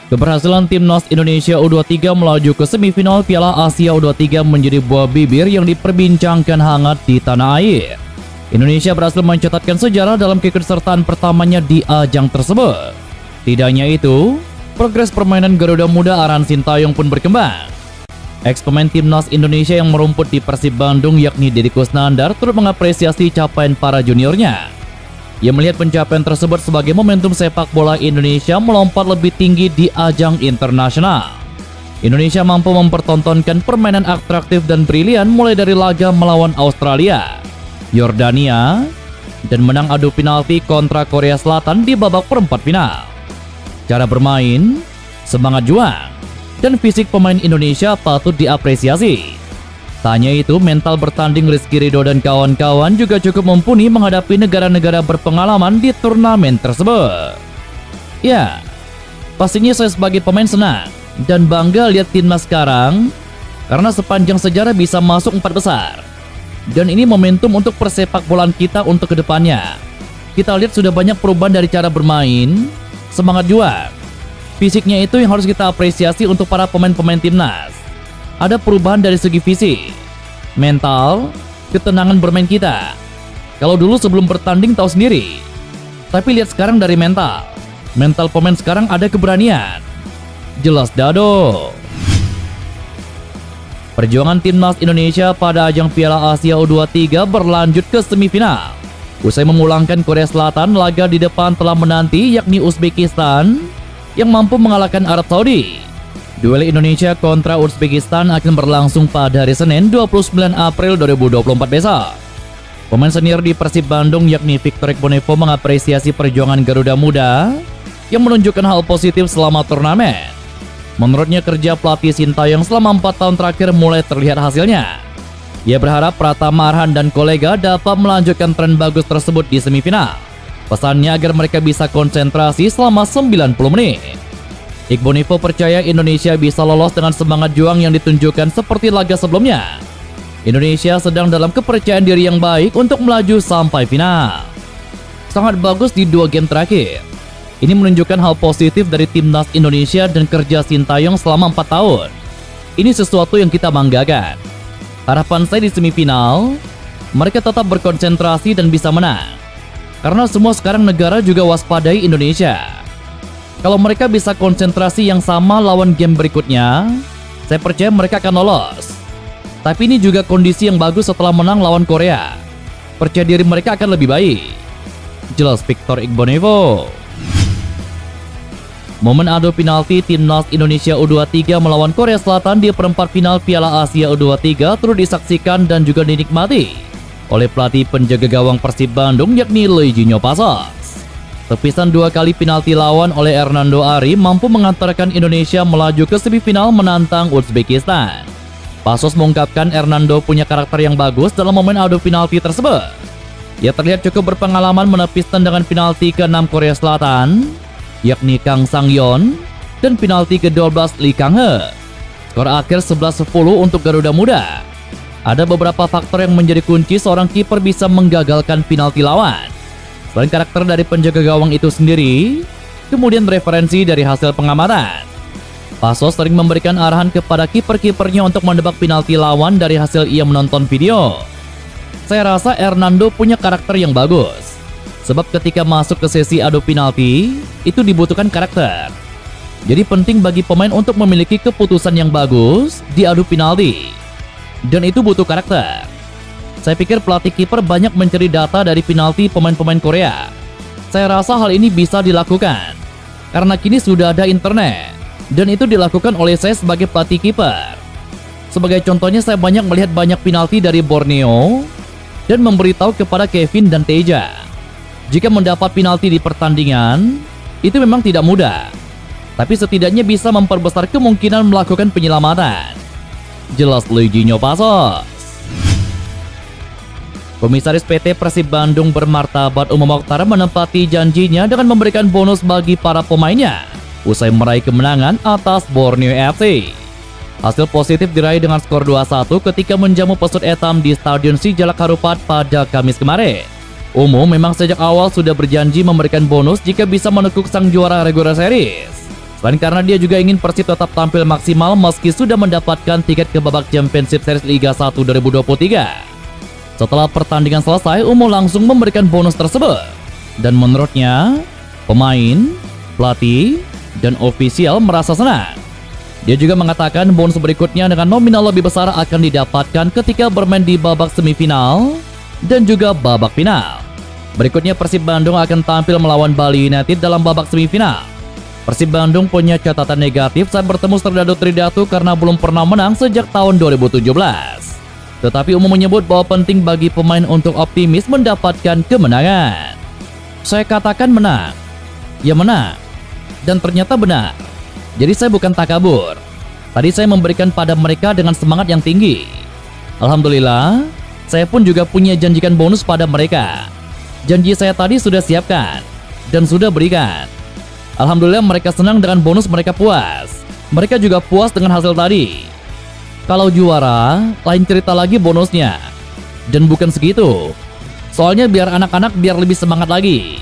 Keberhasilan timnas Indonesia U23 melaju ke semifinal Piala Asia U23 menjadi buah bibir yang diperbincangkan hangat di tanah air. Indonesia berhasil mencatatkan sejarah dalam keikutsertaan pertamanya di ajang tersebut. Tidak hanya itu, progres permainan Garuda Muda Aran Sintayong pun berkembang. Ex-pemain timnas Indonesia yang merumput di Persib Bandung yakni Deddy Kusnandar turut mengapresiasi capaian para juniornya. Ia melihat pencapaian tersebut sebagai momentum sepak bola Indonesia melompat lebih tinggi di ajang internasional. Indonesia mampu mempertontonkan permainan atraktif dan brilian mulai dari laga melawan Australia, Yordania, dan menang adu penalti kontra Korea Selatan di babak perempat final. Cara bermain, semangat juang, dan fisik pemain Indonesia patut diapresiasi. Tak hanya itu, mental bertanding Rizky Ridho dan kawan-kawan juga cukup mumpuni menghadapi negara-negara berpengalaman di turnamen tersebut. Ya, pastinya saya sebagai pemain senang dan bangga lihat timnas sekarang karena sepanjang sejarah bisa masuk 4 besar. Dan ini momentum untuk persepak bolaan kita untuk kedepannya. Kita lihat sudah banyak perubahan dari cara bermain, semangat juang. Fisiknya itu yang harus kita apresiasi untuk para pemain-pemain timnas. Ada perubahan dari segi fisik, mental, ketenangan bermain kita. Kalau dulu sebelum bertanding tahu sendiri. Tapi lihat sekarang dari mental. Mental pemain sekarang ada keberanian. Jelas dado. Perjuangan timnas Indonesia pada ajang Piala Asia U23 berlanjut ke semifinal. Usai memulangkan Korea Selatan, laga di depan telah menanti yakni Uzbekistan yang mampu mengalahkan Arab Saudi. Duel Indonesia kontra Uzbekistan akan berlangsung pada hari Senin 29 April 2024 besok. Pemain senior di Persib Bandung yakni Victor Igbonevo mengapresiasi perjuangan Garuda Muda yang menunjukkan hal positif selama turnamen. Menurutnya kerja pelatih Sintayong selama 4 tahun terakhir mulai terlihat hasilnya. Ia berharap Pratama Arhan dan kolega dapat melanjutkan tren bagus tersebut di semifinal. Pesannya agar mereka bisa konsentrasi selama 90 menit. Igbonevo percaya Indonesia bisa lolos dengan semangat juang yang ditunjukkan seperti laga sebelumnya. Indonesia sedang dalam kepercayaan diri yang baik untuk melaju sampai final. Sangat bagus di 2 game terakhir. Ini menunjukkan hal positif dari timnas Indonesia dan kerja Sintayong selama 4 tahun. Ini sesuatu yang kita banggakan. Harapan saya di semifinal, mereka tetap berkonsentrasi dan bisa menang. Karena semua sekarang negara juga waspadai Indonesia. Kalau mereka bisa konsentrasi yang sama lawan game berikutnya, saya percaya mereka akan lolos. Tapi ini juga kondisi yang bagus setelah menang lawan Korea. Percaya diri mereka akan lebih baik. Jelas Victor Igbonevo. Momen adu penalti timnas Indonesia U23 melawan Korea Selatan di perempat final Piala Asia U23 turut disaksikan dan juga dinikmati oleh pelatih penjaga gawang Persib Bandung yakni Leijinho Pasos. Tepisan 2 kali penalti lawan oleh Hernando Ari mampu mengantarkan Indonesia melaju ke semifinal menantang Uzbekistan. Pasos mengungkapkan Hernando punya karakter yang bagus dalam momen adu penalti tersebut. Ia terlihat cukup berpengalaman menepis tendangan penalti ke-6 Korea Selatan, yakni Kang Sang-yeon, dan penalti ke-12 Lee Kang-he. Skor akhir 11-10 untuk Garuda Muda. Ada beberapa faktor yang menjadi kunci seorang kiper bisa menggagalkan penalti lawan. Selain karakter dari penjaga gawang itu sendiri, kemudian referensi dari hasil pengamatan. Pasos sering memberikan arahan kepada kiper-kipernya untuk menebak penalti lawan dari hasil ia menonton video. Saya rasa Hernando punya karakter yang bagus. Sebab ketika masuk ke sesi adu penalti, itu dibutuhkan karakter. Jadi penting bagi pemain untuk memiliki keputusan yang bagus di adu penalti. Dan itu butuh karakter. Saya pikir pelatih kiper banyak mencari data dari penalti pemain-pemain Korea. Saya rasa hal ini bisa dilakukan karena kini sudah ada internet, dan itu dilakukan oleh saya sebagai pelatih kiper. Sebagai contohnya, saya banyak melihat banyak penalti dari Borneo dan memberitahu kepada Kevin dan Teja. Jika mendapat penalti di pertandingan, itu memang tidak mudah, tapi setidaknya bisa memperbesar kemungkinan melakukan penyelamatan. Jelas Leijinho Pasos. Komisaris PT Persib Bandung bermartabat Umam Mokhtar menepati janjinya dengan memberikan bonus bagi para pemainnya usai meraih kemenangan atas Borneo FC. Hasil positif diraih dengan skor 2-1 ketika menjamu pesut etam di Stadion Sijalak Harupat pada Kamis kemarin. Umum memang sejak awal sudah berjanji memberikan bonus jika bisa menekuk sang juara regular series. Selain karena dia juga ingin Persib tetap tampil maksimal meski sudah mendapatkan tiket ke babak Championship Series Liga 1 2023. Setelah pertandingan selesai, Umo langsung memberikan bonus tersebut. Dan menurutnya, pemain, pelatih, dan ofisial merasa senang. Dia juga mengatakan bonus berikutnya dengan nominal lebih besar akan didapatkan ketika bermain di babak semifinal dan juga babak final. Berikutnya Persib Bandung akan tampil melawan Bali United dalam babak semifinal. Persib Bandung punya catatan negatif saat bertemu Serdadu Tridatu karena belum pernah menang sejak tahun 2017. Tetapi Umo menyebut bahwa penting bagi pemain untuk optimis mendapatkan kemenangan. Saya katakan menang, ya menang, dan ternyata benar. Jadi saya bukan takabur. Tadi saya memberikan pada mereka dengan semangat yang tinggi. Alhamdulillah, saya pun juga punya janjikan bonus pada mereka. Janji saya tadi sudah siapkan dan sudah berikan. Alhamdulillah mereka senang dengan bonus, mereka puas. Mereka juga puas dengan hasil tadi. Kalau juara, lain cerita lagi bonusnya. Dan bukan segitu. Soalnya biar anak-anak biar lebih semangat lagi.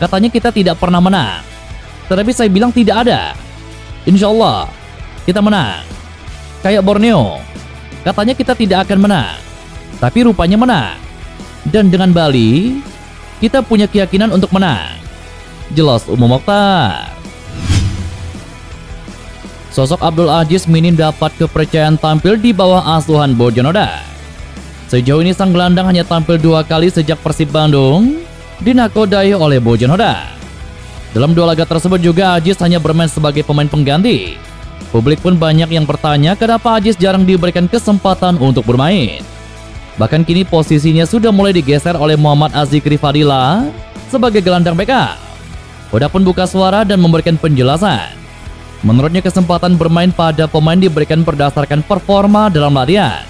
Katanya kita tidak pernah menang. Tetapi saya bilang tidak ada. Insya Allah kita menang. Kayak Borneo. Katanya kita tidak akan menang. Tapi rupanya menang. Dan dengan Bali, kita punya keyakinan untuk menang. Jelas Umo Mokhtar. Sosok Abdul Aziz minim dapat kepercayaan tampil di bawah asuhan Bojonoda. Sejauh ini sang gelandang hanya tampil 2 kali sejak Persib Bandung dinakodai oleh Bojonoda. Dalam 2 laga tersebut juga Aziz hanya bermain sebagai pemain pengganti. Publik pun banyak yang bertanya kenapa Aziz jarang diberikan kesempatan untuk bermain. Bahkan kini posisinya sudah mulai digeser oleh Muhammad Azikri Fadila sebagai gelandang backup. Oda pun buka suara dan memberikan penjelasan. Menurutnya kesempatan bermain pada pemain diberikan berdasarkan performa dalam latihan.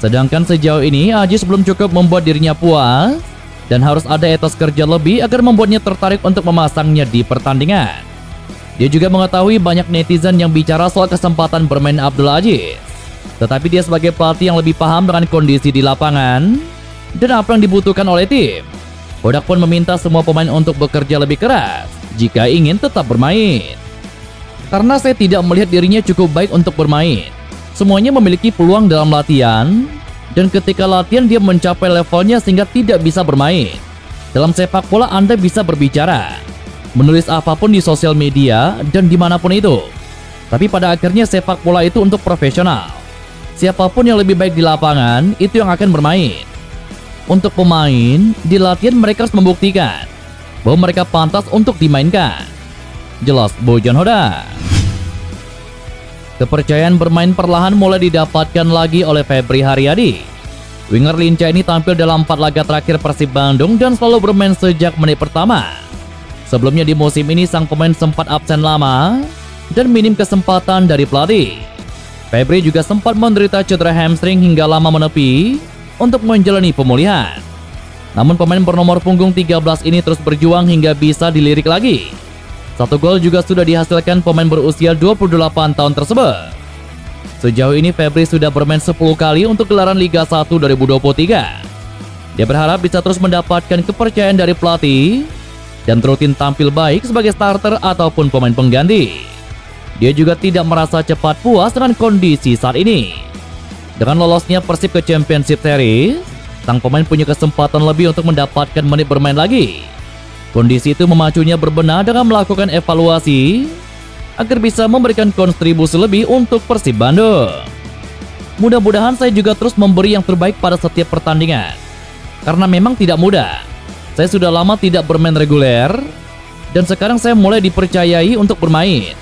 Sedangkan sejauh ini Aziz belum cukup membuat dirinya puas dan harus ada etos kerja lebih agar membuatnya tertarik untuk memasangnya di pertandingan. Dia juga mengetahui banyak netizen yang bicara soal kesempatan bermain Abdul Aziz. Tetapi dia sebagai pelatih yang lebih paham dengan kondisi di lapangan dan apa yang dibutuhkan oleh tim. Bodak pun meminta semua pemain untuk bekerja lebih keras jika ingin tetap bermain. Karena saya tidak melihat dirinya cukup baik untuk bermain. Semuanya memiliki peluang dalam latihan, dan ketika latihan dia mencapai levelnya sehingga tidak bisa bermain. Dalam sepak bola Anda bisa berbicara, menulis apapun di sosial media dan dimanapun itu. Tapi pada akhirnya sepak bola itu untuk profesional. Siapapun yang lebih baik di lapangan, itu yang akan bermain. Untuk pemain, di latihan mereka harus membuktikan bahwa mereka pantas untuk dimainkan. Jelas Bojonoda. Kepercayaan bermain perlahan mulai didapatkan lagi oleh Febri Haryadi. Winger lincah ini tampil dalam 4 laga terakhir Persib Bandung dan selalu bermain sejak menit pertama. Sebelumnya di musim ini sang pemain sempat absen lama dan minim kesempatan dari pelatih. Febri juga sempat menderita cedera hamstring hingga lama menepi untuk menjalani pemulihan. Namun pemain bernomor punggung 13 ini terus berjuang hingga bisa dilirik lagi. 1 gol juga sudah dihasilkan pemain berusia 28 tahun tersebut. Sejauh ini Febri sudah bermain 10 kali untuk gelaran Liga 1 2023. Dia berharap bisa terus mendapatkan kepercayaan dari pelatih dan rutin tampil baik sebagai starter ataupun pemain pengganti. Dia juga tidak merasa cepat puas dengan kondisi saat ini. Dengan lolosnya Persib ke Championship Series, sang pemain punya kesempatan lebih untuk mendapatkan menit bermain lagi. Kondisi itu memacunya berbenah dengan melakukan evaluasi agar bisa memberikan kontribusi lebih untuk Persib Bandung. Mudah-mudahan saya juga terus memberi yang terbaik pada setiap pertandingan. Karena memang tidak mudah. Saya sudah lama tidak bermain reguler dan sekarang saya mulai dipercayai untuk bermain.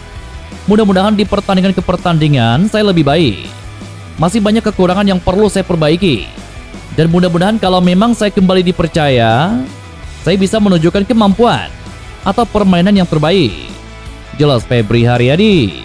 Mudah-mudahan di pertandingan ke pertandingan saya lebih baik. Masih banyak kekurangan yang perlu saya perbaiki. Dan mudah-mudahan kalau memang saya kembali dipercaya, saya bisa menunjukkan kemampuan atau permainan yang terbaik. Jelas Febri Haryadi.